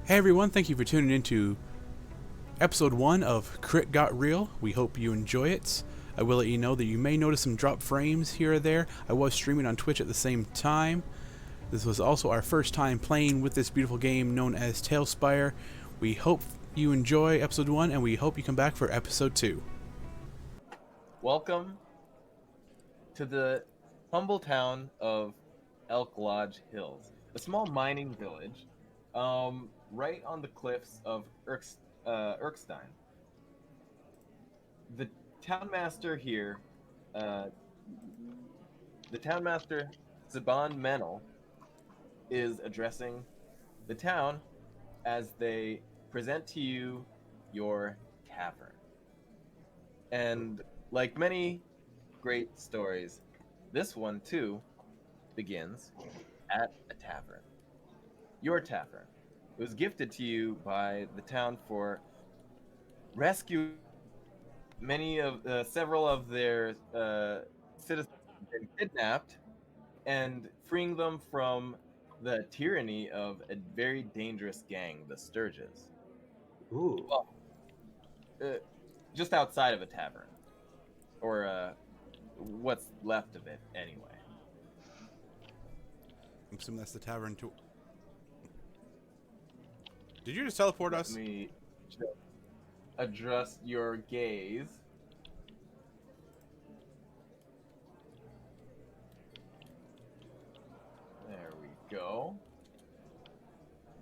Hey everyone, thank you for tuning into episode 1 of Crit Got Real. We hope you enjoy it. I will let you know that you may notice some drop frames here or there. I was streaming on Twitch at the same time. This was also our first time playing with this beautiful game known as Tailspire. We hope you enjoy episode 1 and we hope you come back for episode 2. Welcome to the humble town of Elk Lodge Hills, a small mining village right on the cliffs of Erkstein. The townmaster here, the townmaster Zaban Menel, is addressing the town as they present to you your tavern. And like many great stories, this one too begins at a tavern. Your tavern. It was gifted to you by the town for rescuing several of their citizens who've been kidnapped and freeing them from the tyranny of a very dangerous gang, the Sturges. Ooh. Well, just outside of a tavern, or what's left of it, anyway. I'm assuming that's the tavern too. Did you just teleport us? Let me just adjust your gaze. There we go.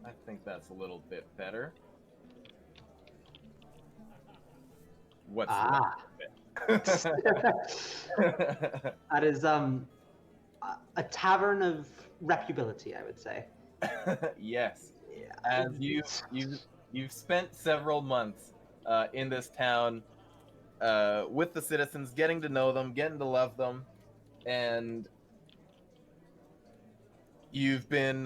I think that's a little bit better. What's left of it? That is a tavern of reputability, I would say. Yes. Yeah. As you've spent several months in this town with the citizens, getting to know them, getting to love them, and you've been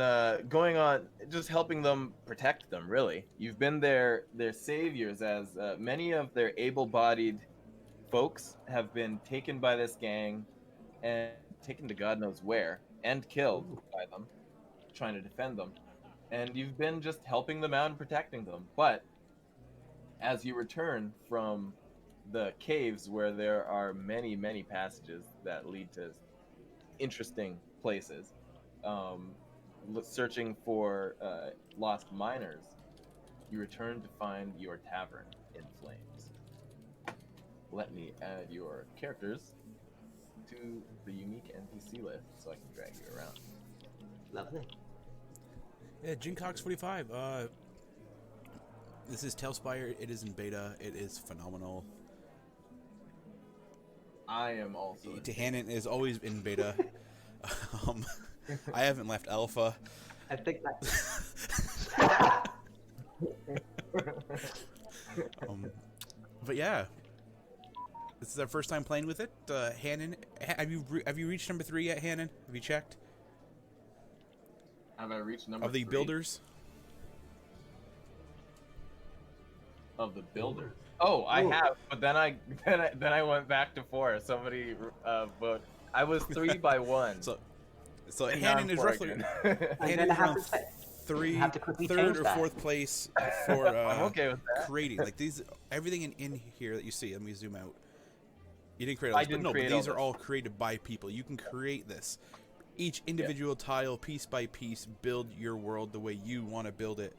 going on just helping them, protect them. Really, you've been their saviors, as many of their able-bodied folks have been taken by this gang and taken to God knows where and killed by them, trying to defend them. And you've been just helping them out and protecting them. But as you return from the caves, where there are many, many passages that lead to interesting places, searching for lost miners, you return to find your tavern in flames. Let me add your characters to the unique NPC list so I can drag you around. Lovely. Yeah, Jincox45. This is Tailspire. It is in beta. It is phenomenal. I am also. Hannon is always in beta. I haven't left alpha. I think that. But yeah, this is our first time playing with it. Hannon, have you reached number 3 yet, Hannon? Have you checked? Have I reached number of the 3? builders? Of the builders. Oh, I have, but then I went back to 4. Somebody vote. I was 3 by 1. So Hannon is roughly Hannon is around third or fourth place for I'm okay with that. creating like these everything in here that you see. Let me zoom out. You didn't create all this, but these are all created by people. You can create this. Each individual tile, piece by piece, build your world the way you want to build it.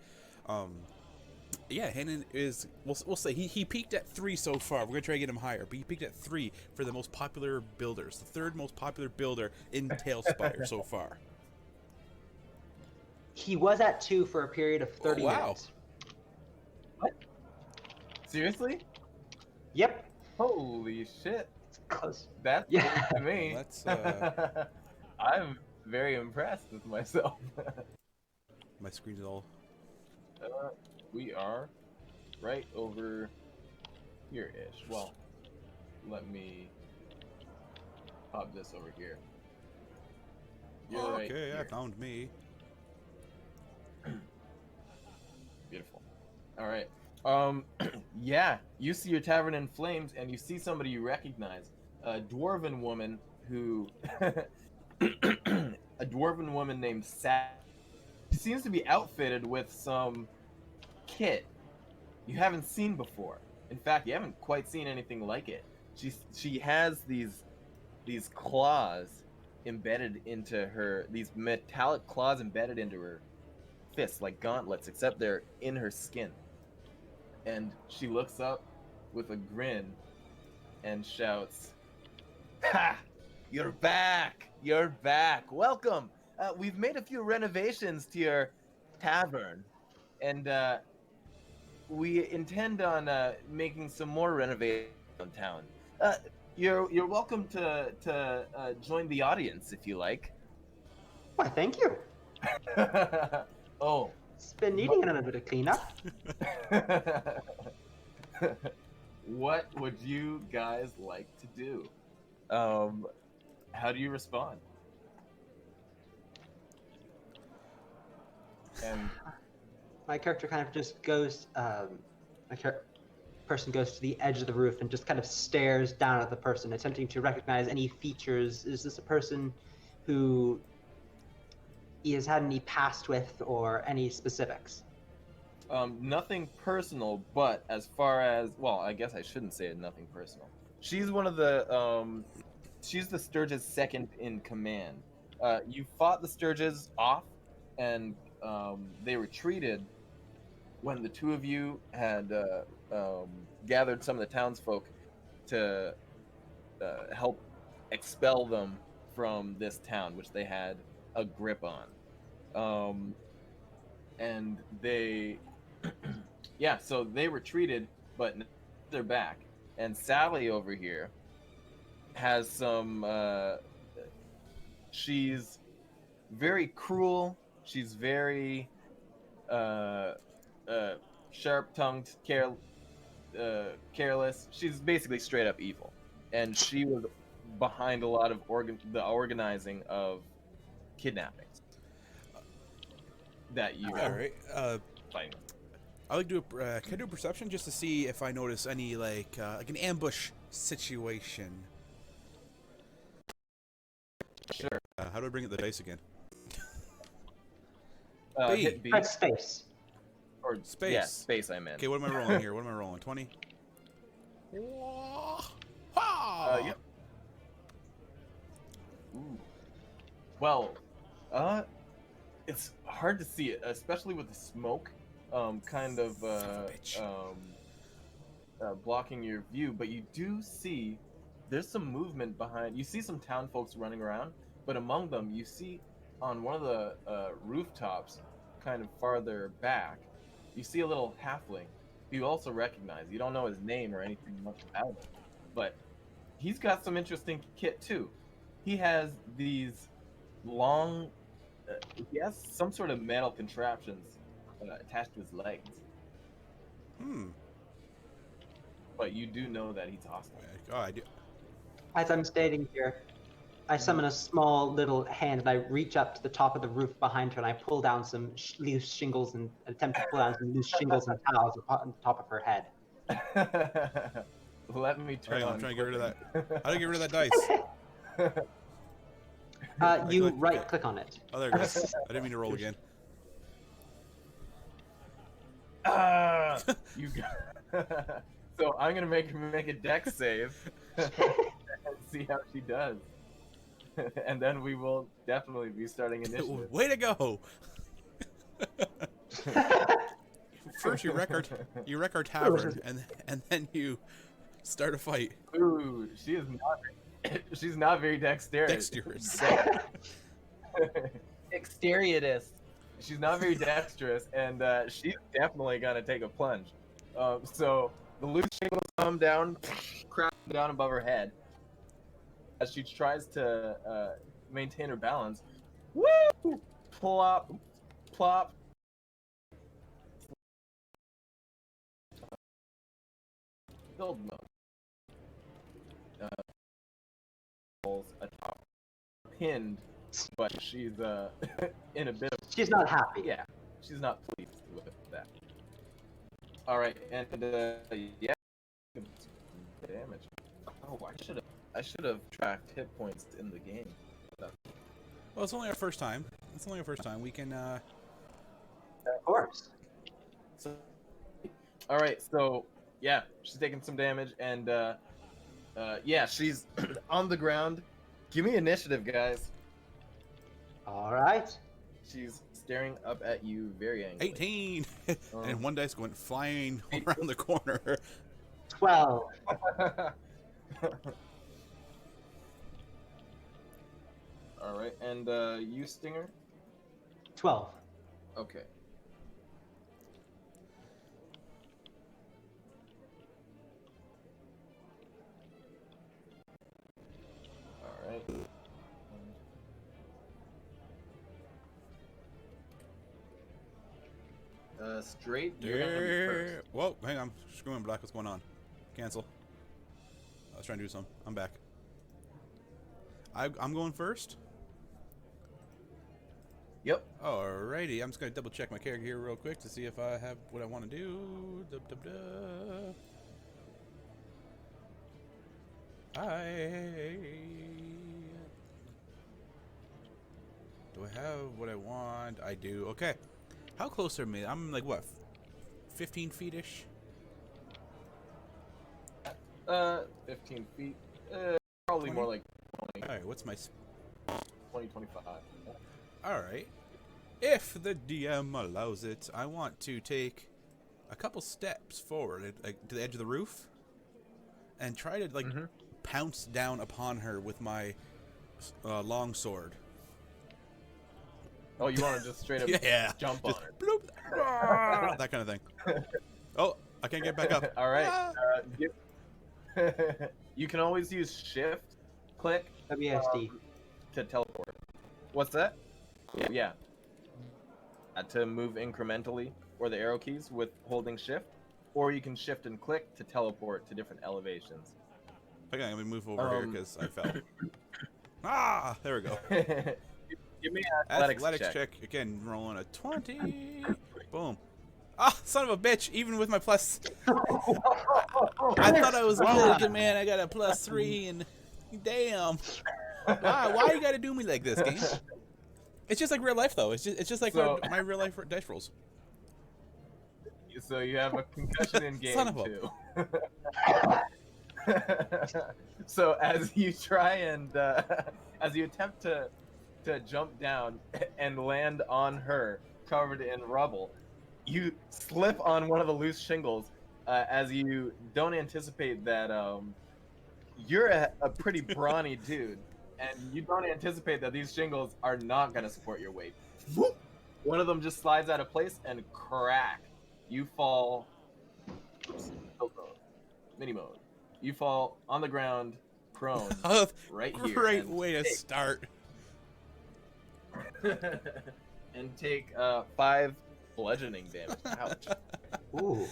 Yeah, Hannon is. We'll say he peaked at 3 so far. We're gonna try to get him higher, but he peaked at 3 for the most popular builders, the 3rd most popular builder in Tailspire so far. He was at 2 for a period of 30 minutes. What? Seriously? Yep. Holy shit! It's close. That's Yeah. good to me. That's I'm very impressed with myself. my screen's all. We are right over here-ish. Well, let me pop this over here. You're right Okay, here. I found me. Beautiful. All right. Yeah, you see your tavern in flames, and you see somebody you recognize, a dwarven woman who, a dwarven woman named Sat. She seems to be outfitted with some kit you haven't seen before. In fact, you haven't quite seen anything like it. She has these claws embedded into her, these metallic claws embedded into her fists like gauntlets, except they're in her skin. And she looks up with a grin and shouts, "Ha! You're back! You're back! Welcome! We've made a few renovations to your tavern, and we intend on making some more renovations downtown. You're welcome to join the audience if you like." Why, thank you. Oh. It's been needing a little bit of cleanup. What would you guys like to do? How do you respond? And My character kind of just goes. Person goes to the edge of the roof and just kind of stares down at the person, attempting to recognize any features. Is this a person who he has had any past with, or any specifics? Nothing personal, but as far as, well, I guess I shouldn't say it, nothing personal. She's one of the she's the Sturges' second in command. You fought the Sturges off, and they retreated when the two of you had gathered some of the townsfolk to help expel them from this town, which they had a grip on. And they, yeah, so they retreated, but they're back. And Sally over here has some, she's very cruel. She's very sharp-tongued, careless. She's basically straight up evil, and she was behind a lot of the organizing of kidnappings that you All right. fighting. I like to do can I do a perception just to see if I notice any like an ambush situation? Sure. How do I bring up the dice again? B. Hit B. Press space. Or Space. Yeah, space. I meant. Okay, what am I rolling here? What am I rolling? 20. Yep. Ooh. Well, it's hard to see it, especially with the smoke, kind of blocking your view. But you do see there's some movement behind. You see some town folks running around, but among them, you see on one of the rooftops, kind of farther back, you see a little halfling. You also recognize. You don't know his name or anything much about him, but he's got some interesting kit too. He has these long, he has some sort of metal contraptions attached to his legs. But you do know that he's hostile. Oh, I do. As I'm standing here, I summon a small little hand and I reach up to the top of the roof behind her and I pull down some loose shingles and attempt to pull down some loose shingles and towels on top of her head. Let me turn on. I'm trying to get rid of that. How do I get rid of that dice? You right-click on it. Oh, there it goes. I didn't mean to roll again. You got... So I'm gonna make her make a dex save and see how she does, and then we will definitely be starting initiative. Way to go! First, you wreck our tavern, and then you start a fight. Ooh, she's not very dexterous. Dexterous. She's not very dexterous, and she's definitely gonna take a plunge. So the loose shingles come down, crash down above her head as she tries to maintain her balance. Woo! Plop, plop. Build mode. Atop, pinned, but she's in a bit of. She's not happy. Yeah, she's not pleased with that. All right, and yeah, damage. Oh, I should have tracked hit points in the game. Well, it's only our first time. We can. Of course. So All right, so yeah, she's taking some damage, and yeah, she's on the ground. Give me initiative, guys. All right. She's staring up at you very angrily. 18, and one dice went flying around the corner. 12. All right, and you, Stinger? 12. Okay. All right. Straight. You're gonna be first. Whoa, hang on. Screwing black. What's going on? Cancel. I was trying to do something. I'm back. I'm going first. Yep. Alrighty. I'm just gonna double check my character here real quick to see if I have what I want to do. Do I have what I want? I do. Okay. How close are me? I'm like what? 15 feet-ish? 15 feet. Probably 20? more like 20. Alright, what's my... 20, 25. Alright. If the DM allows it, I want to take a couple steps forward, like to the edge of the roof, and try to, like, pounce down upon her with my long sword. Oh, you want to just straight up jump on her? Bloop, that kind of thing. Oh, I can't get back up. All right. You can always use shift, click, WSD. to teleport. What's that? Yeah. To move incrementally, or the arrow keys with holding shift, or you can shift and click to teleport to different elevations. Okay, let me move over here because I fell. There we go. Give me an athletics check. Again, rolling a 20. Boom. Son of a bitch, even with my plus... I thought I was good, man. I got a +3, and damn. Why you gotta do me like this, game? It's just like real life, though. It's just like my real life dice rolls. So you have a concussion in game Son of too. So as you try and as you attempt to jump down and land on her, covered in rubble, you slip on one of the loose shingles. As you don't anticipate that you're a pretty brawny dude, and you don't anticipate that these shingles are not going to support your weight. One of them just slides out of place and crack. You fall. Mini mode. You fall on the ground, prone, right here. Great way to start. And take 5 bludgeoning damage. Ouch. Ooh.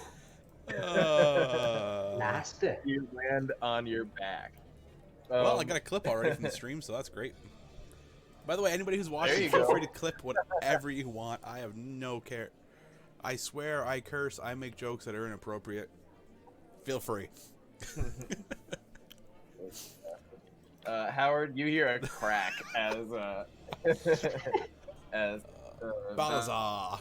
Nasty. You land on your back. Well, I got a clip already from the stream, so that's great. By the way, anybody who's watching, feel free to clip whatever you want. I have no care. I swear, I curse, I make jokes that are inappropriate. Feel free. Howard, you hear a crack as Balazar.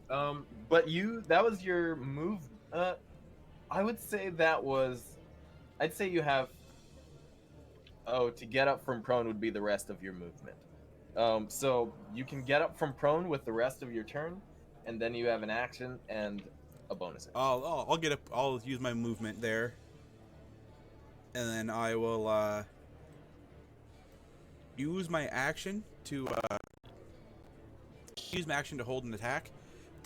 But that was your move. I would say I'd say you have. Oh, to get up from prone would be the rest of your movement. So you can get up from prone with the rest of your turn, and then you have an action and a bonus action. I'll get up. I'll use my movement there, and then I will use my action to hold an attack,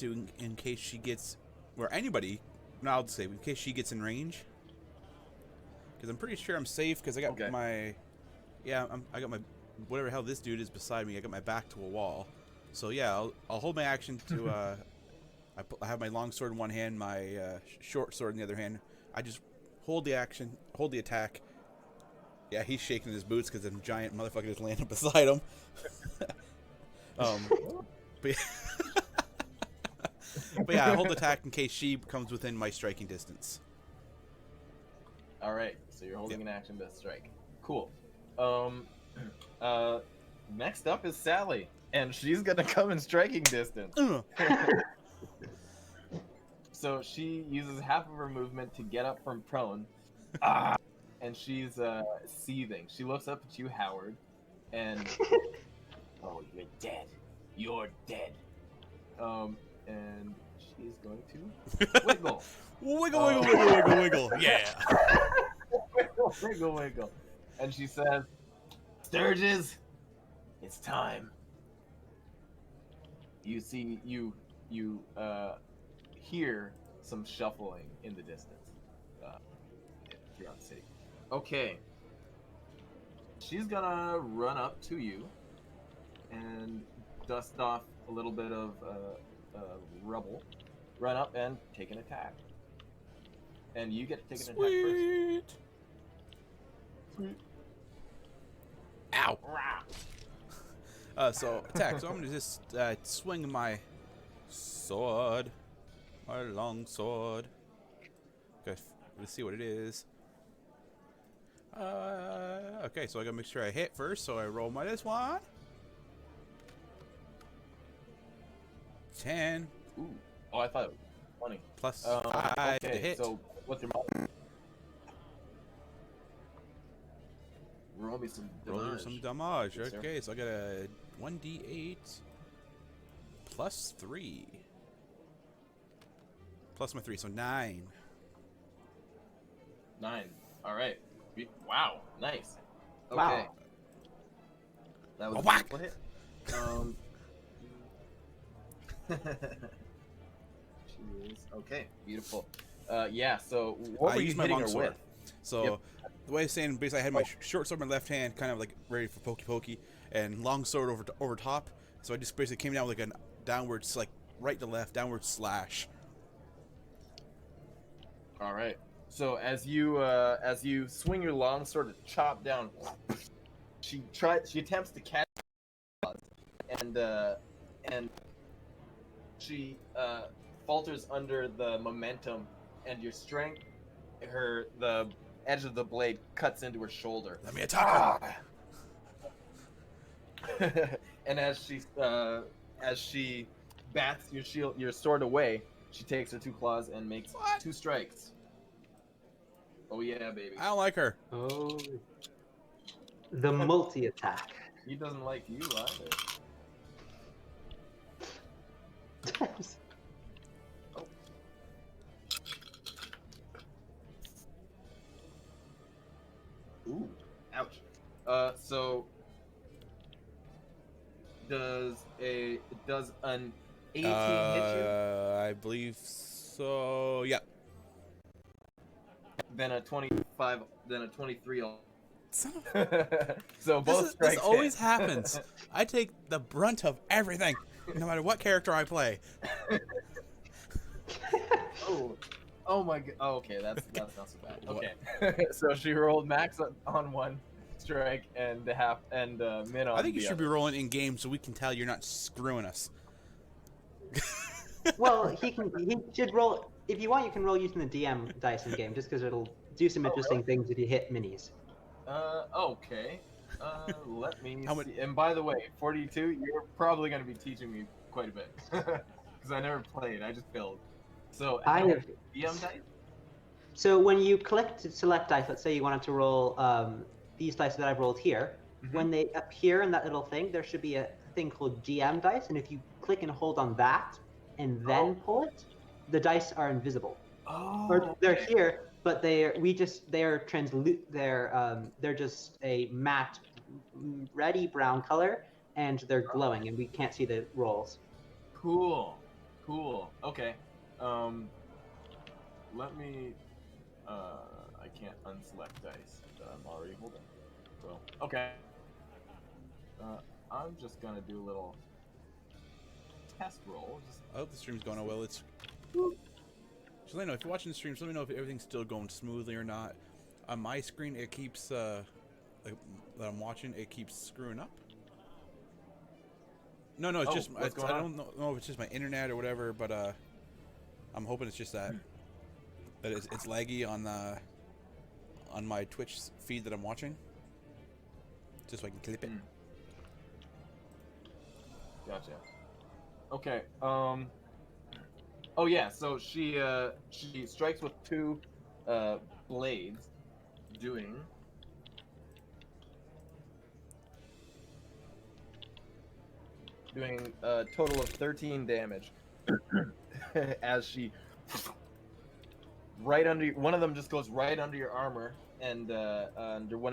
in case she gets, or anybody. No, I'll say in case she gets in range. Because I'm pretty sure I'm safe because I got my, I got my, whatever hell this dude is beside me. I got my back to a wall. So yeah, I'll hold my action to, I have my long sword in one hand, my short sword in the other hand. I just hold the action, hold the attack. Yeah, he's shaking his boots because some giant motherfucker just landed beside him. But yeah, I hold the attack in case she comes within my striking distance. All right, so you're holding an action to strike. Cool. Next up is Sally, and she's gonna come in striking distance. So she uses half of her movement to get up from prone. Ah! And she's seething. She looks up at you, Howard, and oh, you're dead. You're dead. And she's going to wiggle. Wiggle. Yeah. Wiggle. And she says, Sturges, it's time. You see, you hear some shuffling in the distance throughout the city. Okay. She's gonna run up to you and dust off a little bit of rubble. Run up and take an attack. And you get to take an attack first. Sweet. Ow. So attack. So I'm gonna just swing my sword, my long sword. Okay, let's see what it is. Okay, so I gotta make sure I hit first. So I roll this one. 10. Ooh. Oh, I thought it was 20. Plus 5 to hit. So what's your mod? Roll me some damage. Roll some damage. Yes, Okay, so I got a 1d8 plus 3. Plus my 3, so 9. 9. All right. Wow. Nice. Okay. Wow. That was a whack. Hit. Okay. Beautiful. Yeah. So what were you used my hitting long her sword. with? So Yep. the way I was saying, basically, I had my short sword in my left hand, kind of like ready for pokey, and long sword over top. So I just basically came down with like a downwards, like right to left, downward slash. All right. So as you swing your long sword to chop down, she attempts to catch and she falters under the momentum, and your strength, the edge of the blade cuts into her shoulder. Let me attack her. And as she bats your sword away, she takes her 2 claws and makes 2 strikes. Oh yeah, baby. I don't like her. Oh. The multi-attack. He doesn't like you either. Oh. Ooh. Ouch. So does an 18 hit you? I believe so. Yep. Then a 25. Then a 23. Son of So both strikes. This always hit. happens. I take the brunt of everything, no matter what character I play. Oh my god. Oh, okay, that's not so bad. Okay. So she rolled max on 1 strike and half and min on. I think you the should other. be rolling in game so we can tell you're not screwing us. Well, he should roll. If you want, you can roll using the DM dice in game, just because it'll do some interesting things if you hit minis. Okay. Let me see. And by the way, 42, you're probably going to be teaching me quite a bit. Because I never played, I just build. So, DM dice? So when you click to select dice, let's say you wanted to roll these dice that I've rolled here, when they appear in that little thing, there should be a thing called GM dice, and if you click and hold on that, and then pull it, the dice are invisible. Oh, Or they're here, but they're just a matte reddy brown color, and they're glowing, and we can't see the rolls. Cool. Okay. Let me. I can't unselect dice that I'm already holding. So okay. I'm just gonna do a little test roll. I hope the stream's going well. Just let me know if you're watching the stream. Just let me know if everything's still going smoothly or not. On my screen, it keeps that I'm watching. It keeps screwing up. No, it's just I don't know if it's just my internet or whatever, but I'm hoping it's just that it's laggy on my Twitch feed that I'm watching, just so I can clip it. Gotcha. Okay. Oh yeah, so she strikes with 2 blades, doing a total of 13 damage. As she right under one of them just goes right under your armor, and under what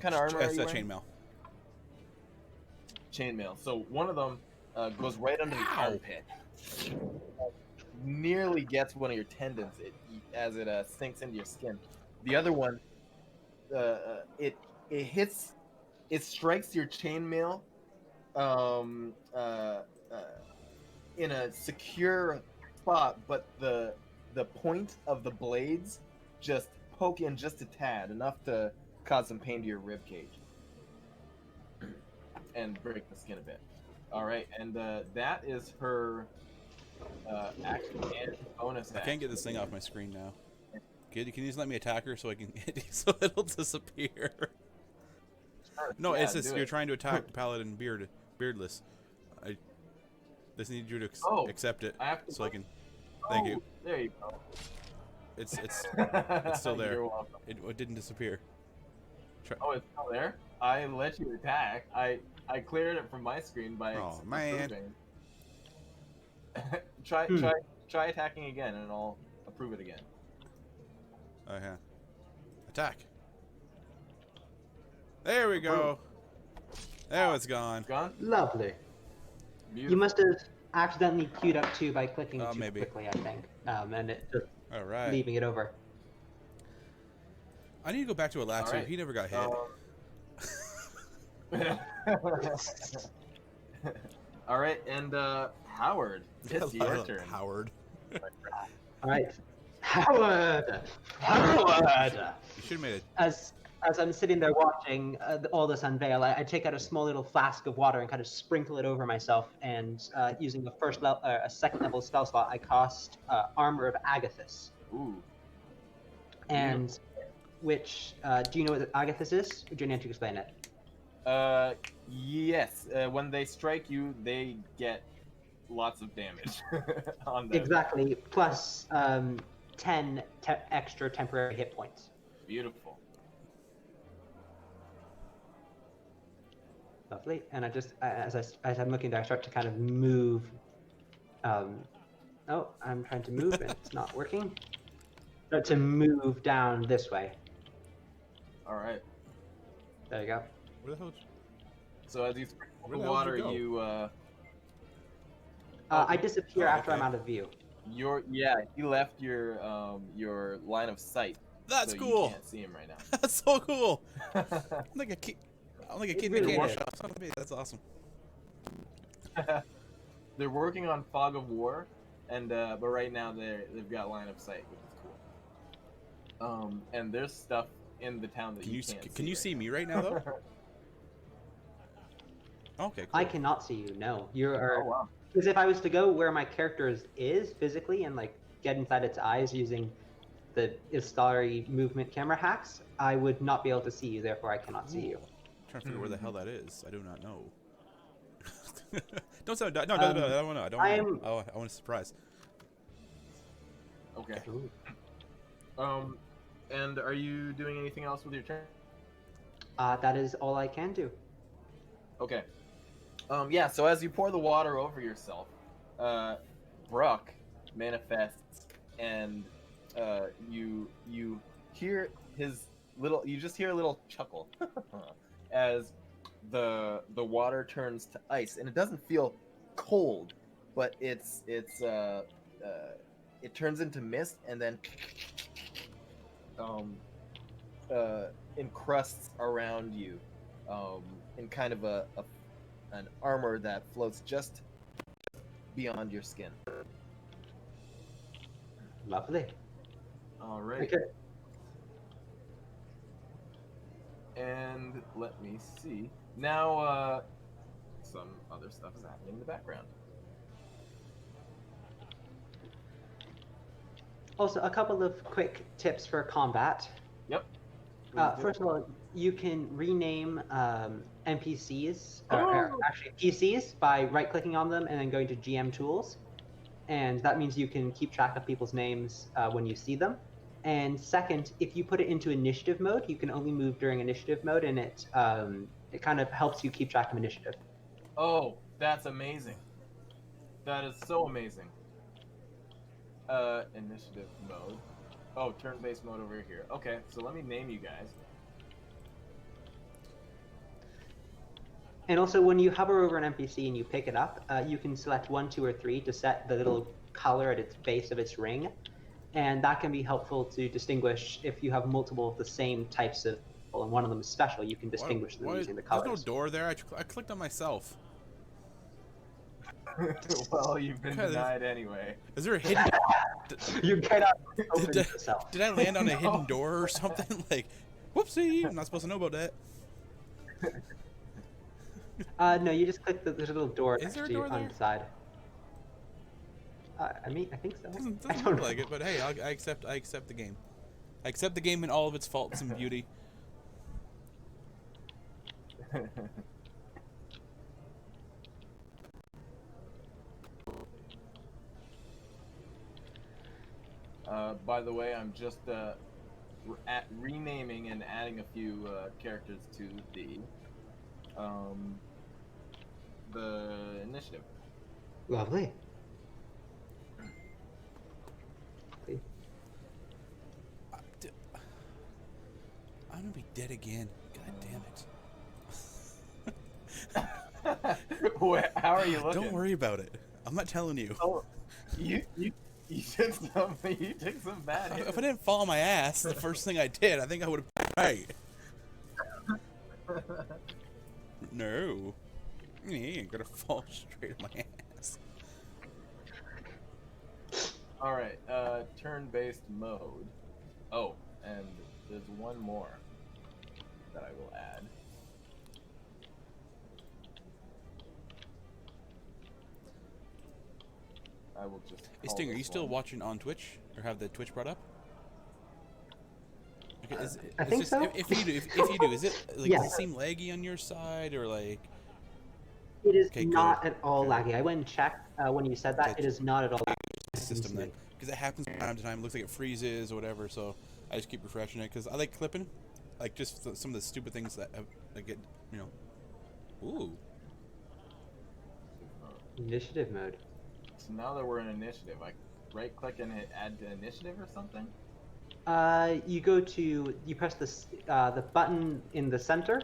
kind of armor are you wearing? Chainmail. Chainmail. So one of them goes right under the armpit. Nearly gets one of your tendons as it sinks into your skin. The other one, it strikes your chainmail in a secure spot, but the point of the blades just poke in just a tad, enough to cause some pain to your rib cage and break the skin a bit. All right, and that is her action and bonus action. I can't get this thing off my screen now. Can you just let me attack her so I can so it'll disappear? Sure, No, yeah, it's just you're trying to attack Paladin beardless. I just need you to accept it so I can. Thank you. There you go. It's still there. You're welcome. It didn't disappear. Oh, it's still there? I let you attack. I cleared it from my screen by approving. Try attacking again, and I'll approve it again. Okay. Attack. There we go. There it's gone. Gone? Lovely. Beautiful. You must have accidentally queued up 2 by clicking too maybe. quickly, I think. And it just All right. leaving it over. I need to go back to Alatsu. All right. He never got hit. All right, and Howard, it's your turn. Howard. All right, Howard. You should have made it. As I'm sitting there watching all this unveil, I take out a small little flask of water and kind of sprinkle it over myself. And using a second level spell slot, I cast Armor of Agathis. Ooh. And which do you know what Agathis is? Or do you need to explain it? Yes. When they strike you, they get lots of damage on them. Exactly. Plus 10 extra temporary hit points. Beautiful. Lovely. And I just, as I'm looking there, I start to kind of move. Oh, I'm trying to move and it's not working. Start to move down this way. All right. There you go. Where the hell? So as you sprinkle the water, you I disappear after okay. I'm out of view. He left your line of sight. That's so cool. You can't see him right now. That's so cool. I'm like a kid in really the candy is. shop. That's awesome. They're working on Fog of War, and but right now they've got line of sight, which is cool. And there's stuff in the town that you can't see. Can you see me right now though? Okay, cool. I cannot see you. No, you are. Oh wow. Because if I was to go where my character is physically and like get inside its eyes using the Istari movement camera hacks, I would not be able to see you. Therefore, I cannot see you. I'm trying to figure where the hell that is. I do not know. Don't say no. I don't want to. I want a surprise. Okay. Ooh. And are you doing anything else with your turn? That is all I can do. Okay. Yeah, so as you pour the water over yourself, Brock manifests, and you hear you just hear a little chuckle as the water turns to ice, and it doesn't feel cold, but it turns into mist, and then encrusts around you in kind of an armor that floats just beyond your skin. Lovely. All right. Okay. And let me see. Now, some other stuff is happening in the background. Also, a couple of quick tips for combat. Yep. First of all, you can rename NPCs, or actually PCs, by right-clicking on them and then going to GM Tools. and that means you can keep track of people's names when you see them. And second, if you put it into initiative mode, you can only move during initiative mode, and it kind of helps you keep track of initiative. Oh, that's amazing. That is so amazing. Initiative mode. Oh, turn-based mode over here. Okay, so let me name you guys. And also, when you hover over an NPC and you pick it up, you can select 1, 2, or 3 to set the little color at its base of its ring. And that can be helpful to distinguish if you have multiple of the same types of people, and one of them is special, you can distinguish them using the colors. There's no door there. I clicked on myself. Well, you've been denied anyway. Is there a hidden... You cannot open yourself. Did I land on a hidden door or something? Like, whoopsie! I'm not supposed to know about that. No, you just click there's a little door Is there a next to door you on there? the side. I mean, I think so. Doesn't I don't look know. like it, but hey, I accept the game. I accept the game in all of its faults and beauty. By the way, I'm just renaming and adding a few characters to the initiative. Lovely. I'm gonna be dead again. God damn it. How are you looking? Don't worry about it. I'm not telling you. Oh, you took some bad hits. If I didn't fall on my ass the first thing I did, I think I would have been right. No. You ain't gonna fall straight on my ass. Alright, turn-based mode. Oh, and there's one more that I will add. I will just. Hey Sting, are you still watching on Twitch, or have the Twitch brought up? Okay, I think so. If you do, is it like Yes. does it seem laggy on your side, or like? It is Okay, not good. at all laggy. I went and checked when you said that. Okay. It is not at all laggy. System then, because it happens from time to time. It looks like it freezes or whatever, so I just keep refreshing it because I like clipping, like just some of the stupid things that I get, you know. Ooh. Initiative mode. So now that we're in initiative, I right click and hit add to initiative or something? You press the button in the center,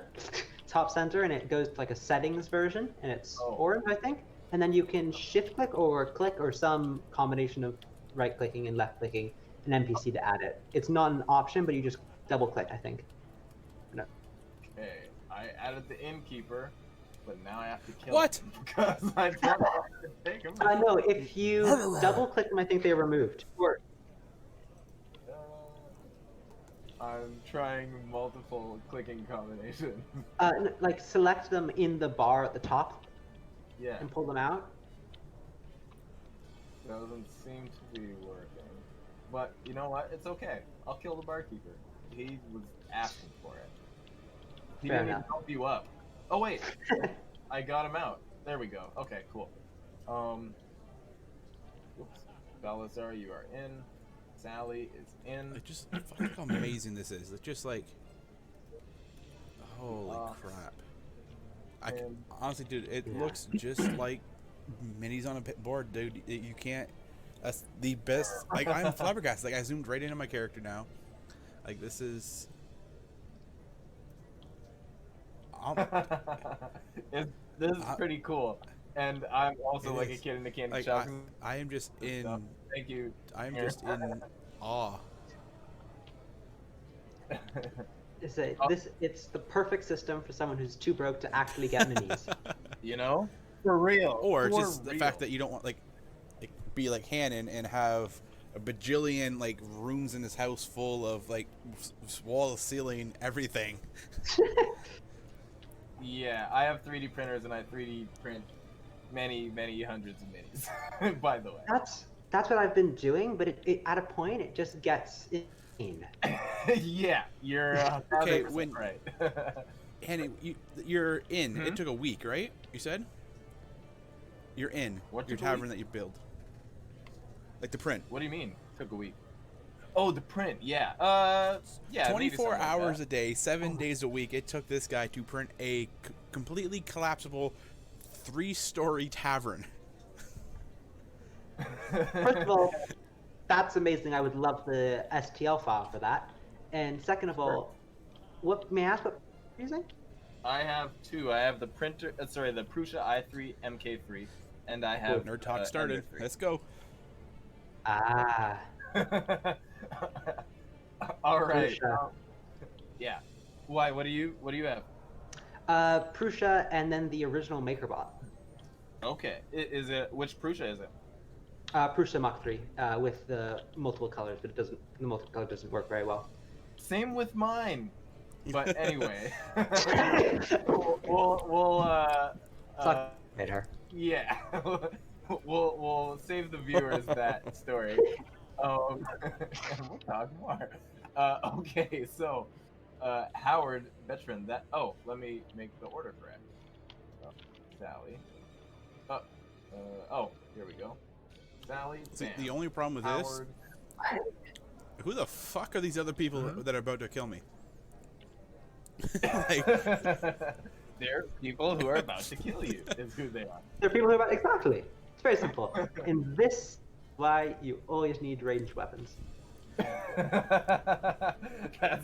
top center, and it goes to like a settings version, and it's orange, I think. And then you can shift click or some combination of right clicking and left clicking an NPC to add it. It's not an option, but you just double click, I think. No. Okay, I added the innkeeper, but now I have to kill What? him because I don't have to take him. No, if you double click them, I think they're removed. Or I'm trying multiple clicking combinations. like select them in the bar at the top Yeah, and pull them out. doesn't seem to be working. But you know what? It's okay. I'll kill the barkeeper. He was asking for it. He Fair didn't even enough. help you up. Oh wait, I got him out. There we go. Okay, cool. Oops. Balazar, you are in. Sally is in. Like just fuck how amazing this is. It's just like, holy crap. Honestly, dude, it looks just like minis on a board, dude. You can't. That's the best. Like I'm flabbergasted. Like I zoomed right into my character now. Like this is. This is pretty cool, and I'm also like a kid in the candy like, shop. I am just in. Thank you. I am just in awe. It's the perfect system for someone who's too broke to actually get minis. You know, for real. Or for just the real. fact that you don't want like be like Hannon and have a bajillion like rooms in his house full of like wall, ceiling, everything. Yeah, I have 3D printers and I 3D print many hundreds of minis. By the way. That's what I've been doing, but it at a point it just gets insane. Yeah, you're Okay, 100% right. Hannon, you're in. Hmm? It took a week, right? You said you're in What your took a tavern week? that you build. Like the print. What do you mean? Took a week. Oh, the print. Yeah. Yeah. 24 hours a day, 7 days a week. It took this guy to print a completely collapsible 3-story tavern. First of all, that's amazing. I would love the STL file for that. And second of all, what may I ask what you're using? I have two. I have the printer. The Prusa i3 MK3, and I have Nerd Talk started. Ender 3. Let's go. Ah. All right. Prusa. Yeah. Why? What do you have? Prusa and then the original MakerBot. Okay. Is it which Prusa is it? Prusa Mach 3 with the multiple colors, but the multiple color doesn't work very well. Same with mine. But anyway, we'll Made her. yeah, we'll save the viewers that story. We'll talk more. Okay, so Howard, veteran. Let me make the order correct. Sally. Here we go. Sally. See, the only problem with Howard. this, who the fuck are these other people that are about to kill me? Like, they're people who are about to kill you. Is who they are. They're people who are about exactly. It's very simple. In this, why you always need ranged weapons. That's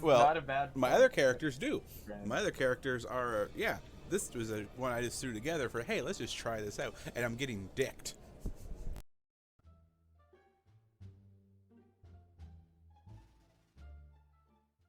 well, not a bad. My other characters do. My other characters are, this was one I just threw together for, hey, let's just try this out, and I'm getting dicked.